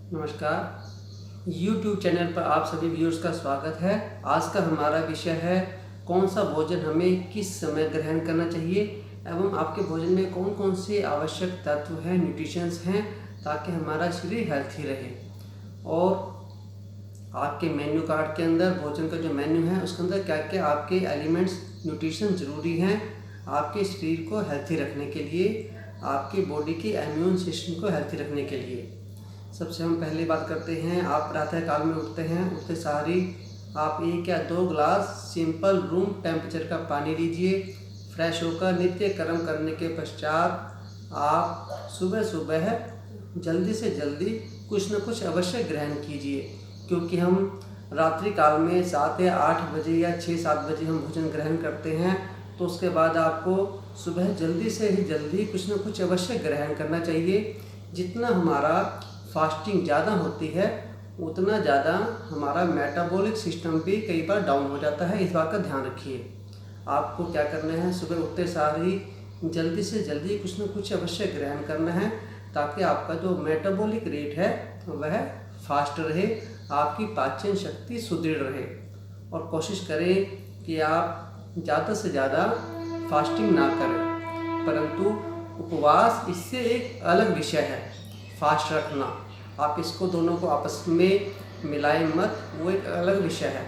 नमस्कार। YouTube channel पर आप सभी व्यूअर्स का स्वागत है। आज का हमारा विषय है कौन सा भोजन हमें किस समय ग्रहण करना चाहिए एवं आपके भोजन में कौन कौन से आवश्यक तत्व हैं, न्यूट्रिशंस हैं, ताकि हमारा शरीर हेल्थी रहे। और आपके मेन्यू कार्ड के अंदर भोजन का जो मेन्यू है उसके अंदर क्या क्या आपके एलिमेंट्स, न्यूट्रिशन ज़रूरी हैं आपके शरीर को हेल्थी रखने के लिए, आपकी बॉडी की इम्यून सिस्टम को हेल्थी रखने के लिए। सबसे हम पहले बात करते हैं, आप प्रातः काल में उठते हैं, उठते सारी आप 1 या 2 गिलास सिंपल रूम टेम्परेचर का पानी लीजिए। फ्रेश होकर नित्य कर्म करने के पश्चात आप सुबह सुबह जल्दी से जल्दी कुछ न कुछ अवश्य ग्रहण कीजिए, क्योंकि हम रात्रि काल में 7 या 8 बजे या 6-7 बजे हम भोजन ग्रहण करते हैं, तो उसके बाद आपको सुबह जल्दी से ही जल्दी कुछ न कुछ अवश्य ग्रहण करना चाहिए। जितना हमारा फास्टिंग ज़्यादा होती है उतना ज़्यादा हमारा मेटाबॉलिक सिस्टम भी कई बार डाउन हो जाता है। इस बात का ध्यान रखिए। आपको क्या करना है, सुबह उठते सार ही जल्दी से जल्दी कुछ न कुछ अवश्य ग्रहण करना है, ताकि आपका जो मेटाबॉलिक रेट है वह फास्ट रहे, आपकी पाचन शक्ति सुदृढ़ रहे। और कोशिश करें कि आप ज़्यादा से ज़्यादा फास्टिंग ना करें, परंतु उपवास इससे एक अलग विषय है। फास्ट रखना, आप इसको दोनों को आपस में मिलाएं मत, वो एक अलग विषय है।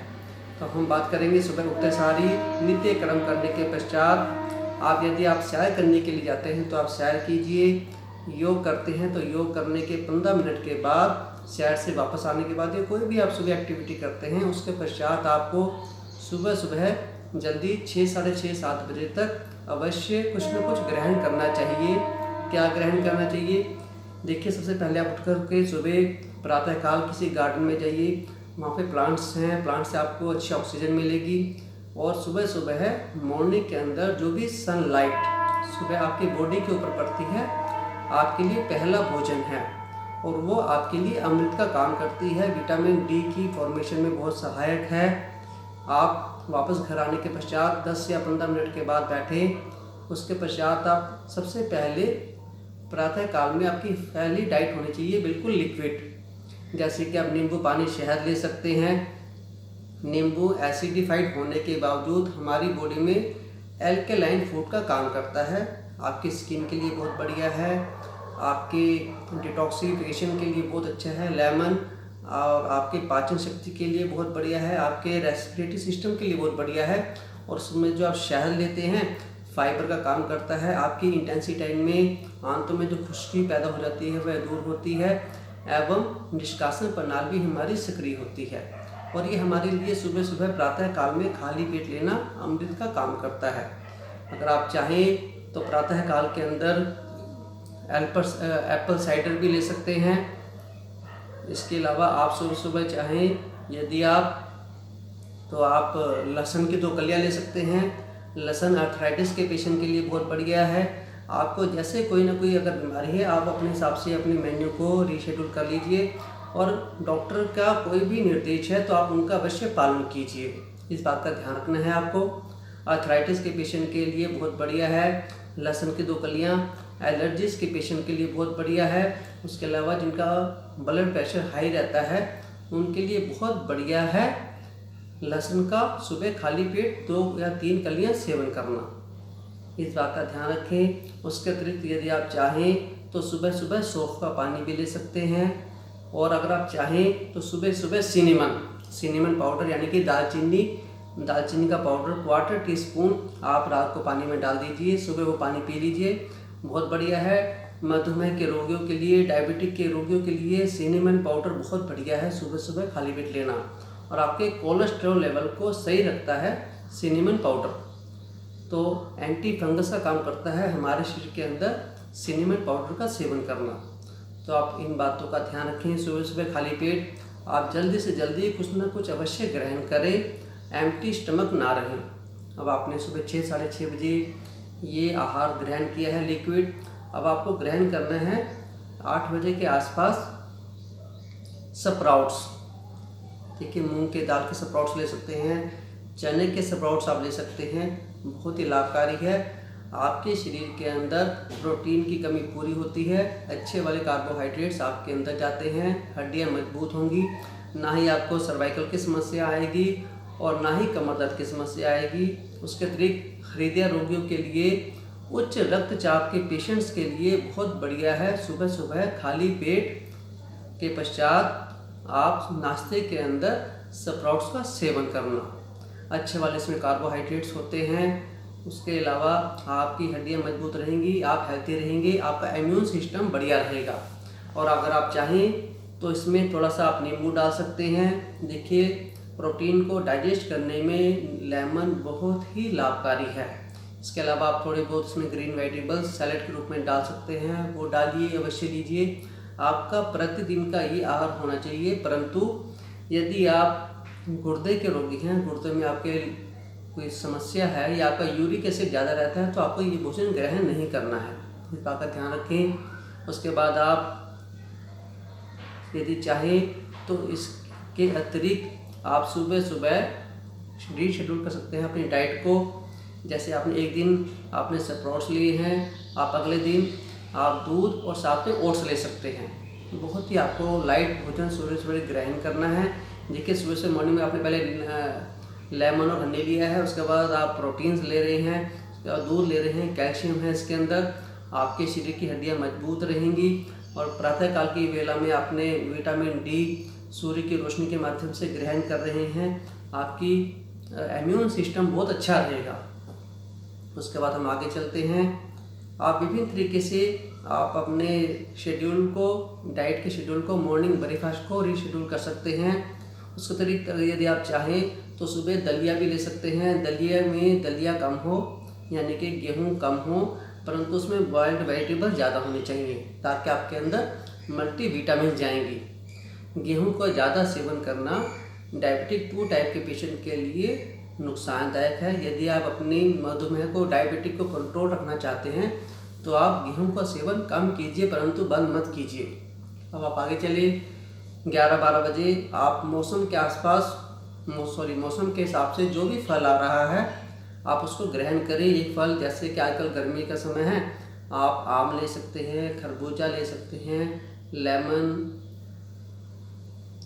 तो हम बात करेंगे सुबह उठते सारी नित्य कर्म करने के पश्चात आप यदि आप सैर करने के लिए जाते हैं तो आप सैर कीजिए। योग करते हैं तो योग करने के 15 मिनट के बाद, सैर से वापस आने के बाद, या कोई भी आप सुबह एक्टिविटी करते हैं उसके पश्चात आपको सुबह सुबह जल्दी 6, साढ़े 6, 7 बजे तक अवश्य कुछ न कुछ ग्रहण करना चाहिए। क्या ग्रहण करना चाहिए? देखिए, सबसे पहले आप उठ कर के सुबह प्रातःकाल किसी गार्डन में जाइए, वहाँ पे प्लांट्स हैं, प्लांट से आपको अच्छी ऑक्सीजन मिलेगी। और सुबह सुबह मॉर्निंग के अंदर जो भी सनलाइट सुबह आपकी बॉडी के ऊपर पड़ती है, आपके लिए पहला भोजन है, और वो आपके लिए अमृत का काम करती है। विटामिन डी की फॉर्मेशन में बहुत सहायक है। आप वापस घर आने के पश्चात 10 या 15 मिनट के बाद बैठें, उसके पश्चात आप सबसे पहले प्रातः काल में आपकी पहली डाइट होनी चाहिए बिल्कुल लिक्विड। जैसे कि आप नींबू पानी, शहद ले सकते हैं। नींबू एसिडिफाइड होने के बावजूद हमारी बॉडी में एल्केलाइन फूड का काम करता है, आपकी स्किन के लिए बहुत बढ़िया है, आपके डिटॉक्सिफिकेशन के लिए बहुत अच्छा है। लेमन और आपके पाचन शक्ति के लिए बहुत बढ़िया है, आपके रेस्पिरेटरी सिस्टम के लिए बहुत बढ़िया है। और उसमें जो आप शहद लेते हैं, फाइबर का काम करता है, आपकी इंटेंसिटी टाइम में आंतों में जो खुश्की पैदा हो जाती है वह दूर होती है, एवं निष्कासन प्रणाली भी हमारी सक्रिय होती है। और ये हमारे लिए सुबह सुबह प्रातः काल में खाली पेट लेना अमृत का काम करता है। अगर आप चाहें तो प्रातः काल के अंदर एप्पल साइडर भी ले सकते हैं। इसके अलावा आप सुबह सुबह चाहें यदि आप तो आप लहसुन की 2 कलियाँ ले सकते हैं। लहसुन आर्थराइटिस के पेशेंट के लिए बहुत बढ़िया है। आपको जैसे कोई ना कोई अगर बीमारी है, आप अपने हिसाब से अपने मेन्यू को रीशेड्यूल कर लीजिए, और डॉक्टर का कोई भी निर्देश है तो आप उनका अवश्य पालन कीजिए। इस बात का ध्यान रखना है आपको। आर्थराइटिस के पेशेंट के लिए बहुत बढ़िया है लहसुन की 2 कलियाँ। एलर्जीज के पेशेंट के लिए बहुत बढ़िया है। उसके अलावा जिनका ब्लड प्रेशर हाई रहता है उनके लिए बहुत बढ़िया है लहसुन का सुबह खाली पेट 2 या 3 कलियां सेवन करना। इस बात का ध्यान रखें। उसके अतिरिक्त यदि आप चाहें तो सुबह सुबह सौंफ का पानी भी ले सकते हैं। और अगर आप चाहें तो सुबह सुबह सिनेमन पाउडर यानी कि दालचीनी का पाउडर 1/4 टीस्पून आप रात को पानी में डाल दीजिए, सुबह वो पानी पी लीजिए, बहुत बढ़िया है। मधुमेह के रोगियों के लिए, डायबिटिक के रोगियों के लिए सिनेमन पाउडर बहुत बढ़िया है सुबह सुबह खाली पेट लेना। और आपके कोलेस्ट्रॉल लेवल को सही रखता है सिनेमन पाउडर, तो एंटी फंगस का काम करता है हमारे शरीर के अंदर सिनेमन पाउडर का सेवन करना। तो आप इन बातों का ध्यान रखें। सुबह सुबह खाली पेट आप जल्दी से जल्दी कुछ ना कुछ अवश्य ग्रहण करें, एम्प्टी स्टमक ना रहें। अब आपने सुबह 6, साढ़े 6 बजे ये आहार ग्रहण किया है लिक्विड। अब आपको ग्रहण करना है 8 बजे के आसपास स्प्राउट्स। देखिए, मूंग के दाल के स्प्राउट्स ले सकते हैं, चने के स्प्राउट्स आप ले सकते हैं, बहुत ही लाभकारी है। आपके शरीर के अंदर प्रोटीन की कमी पूरी होती है, अच्छे वाले कार्बोहाइड्रेट्स आपके अंदर जाते हैं, हड्डियां मजबूत होंगी, ना ही आपको सर्वाइकल की समस्या आएगी और ना ही कमर दर्द की समस्या आएगी। उसके अतिरिक्त हृदय रोगियों के लिए, उच्च रक्तचाप के पेशेंट्स के लिए बहुत बढ़िया है सुबह सुबह खाली पेट के पश्चात आप नाश्ते के अंदर स्प्राउट्स का सेवन करना। अच्छे वाले इसमें कार्बोहाइड्रेट्स होते हैं। उसके अलावा आपकी हड्डियां मजबूत रहेंगी, आप हेल्थी रहेंगे, आपका इम्यून सिस्टम बढ़िया रहेगा। और अगर आप चाहें तो इसमें थोड़ा सा आप नींबू डाल सकते हैं। देखिए, प्रोटीन को डाइजेस्ट करने में लेमन बहुत ही लाभकारी है। इसके अलावा आप थोड़े बहुत इसमें ग्रीन वेजिटेबल्स सैलेड के रूप में डाल सकते हैं, वो डालिए, अवश्य लीजिए। आपका प्रतिदिन का ये आहार होना चाहिए। परंतु यदि आप गुर्दे के रोगी हैं, गुर्दे में आपके कोई समस्या है या आपका यूरिक एसिड ज़्यादा रहता है, तो आपको ये भोजन ग्रहण नहीं करना है। इस बात का ध्यान रखें। उसके बाद आप यदि चाहें तो इसके अतिरिक्त आप सुबह सुबह रीशेड्यूल कर सकते हैं अपनी डाइट को। जैसे आपने एक दिन आपने स्प्राउट्स लिए हैं, आप अगले दिन आप दूध और साथ में ओट्स ले सकते हैं। बहुत ही आपको लाइट भोजन सुबह सुबह ग्रहण करना है। देखिए, सुबह से मॉर्निंग में आपने पहले लेमन और हनी लिया है, उसके बाद आप प्रोटीन्स ले रहे हैं, उसके बाद दूध ले रहे हैं, कैल्शियम है इसके अंदर, आपके शरीर की हड्डियां मजबूत रहेंगी। और प्रातःकाल की वेला में आपने विटामिन डी सूर्य की रोशनी के माध्यम से ग्रहण कर रहे हैं, आपकी इम्यून सिस्टम बहुत अच्छा रहेगा। उसके बाद हम आगे चलते हैं। आप विभिन्न तरीके से आप अपने शेड्यूल को, डाइट के शेड्यूल को, मॉर्निंग ब्रेकफास्ट को रीशेड्यूल कर सकते हैं। उसके अतिरिक्त यदि आप चाहें तो सुबह दलिया भी ले सकते हैं। दलिया में दलिया कम हो, यानी कि गेहूं कम हो, परंतु उसमें बॉइल्ड वेजिटेबल ज़्यादा होनी चाहिए ताकि आपके अंदर मल्टीविटामिन जाएंगी। गेहूं का ज़्यादा सेवन करना डायबिटिक 2 टाइप के पेशेंट के लिए नुकसानदायक है। यदि आप अपनी मधुमेह को, डायबिटिक को कंट्रोल रखना चाहते हैं तो आप गेहूं का सेवन कम कीजिए, परंतु बंद मत कीजिए। अब आप आगे चलिए। 11-12 बजे आप मौसम के आसपास मौसम के हिसाब से जो भी फल आ रहा है आप उसको ग्रहण करें। एक फल, जैसे कि आजकल गर्मी का समय है, आप आम ले सकते हैं, खरबूजा ले सकते हैं, लेमन।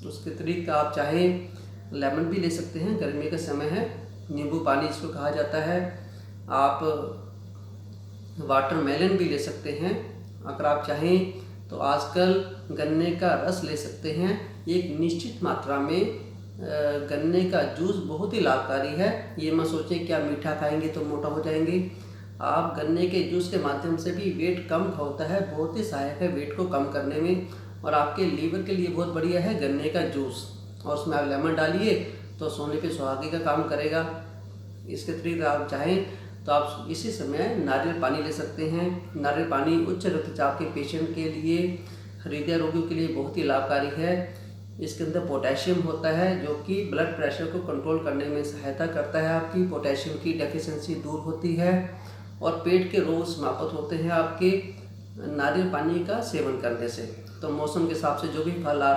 उसके अतिरिक्त आप चाहें लेमन भी ले सकते हैं, गर्मी का समय है, नींबू पानी इसको कहा जाता है। आप वाटरमेलन भी ले सकते हैं। अगर आप चाहें तो आजकल गन्ने का रस ले सकते हैं। एक निश्चित मात्रा में गन्ने का जूस बहुत ही लाभकारी है। ये मत सोचें कि आप मीठा खाएंगे तो मोटा हो जाएंगे। आप गन्ने के जूस के माध्यम से भी वेट कम होता है, बहुत ही सहायक है वेट को कम करने में, और आपके लीवर के लिए बहुत बढ़िया है गन्ने का जूस। और उसमें आप लेमन डालिए तो सोने पे सुहागे का काम करेगा। इसके अतिरिक्त आप चाहें तो आप इसी समय नारियल पानी ले सकते हैं। नारियल पानी उच्च रक्तचाप के पेशेंट के लिए, हृदय रोगियों के लिए बहुत ही लाभकारी है। इसके अंदर पोटेशियम होता है जो कि ब्लड प्रेशर को कंट्रोल करने में सहायता करता है। आपकी पोटेशियम की डेफिशिएंसी दूर होती है और पेट के रोग समाप्त होते हैं आपके नारियल पानी का सेवन करने से। तो मौसम के हिसाब से जो भी फल आ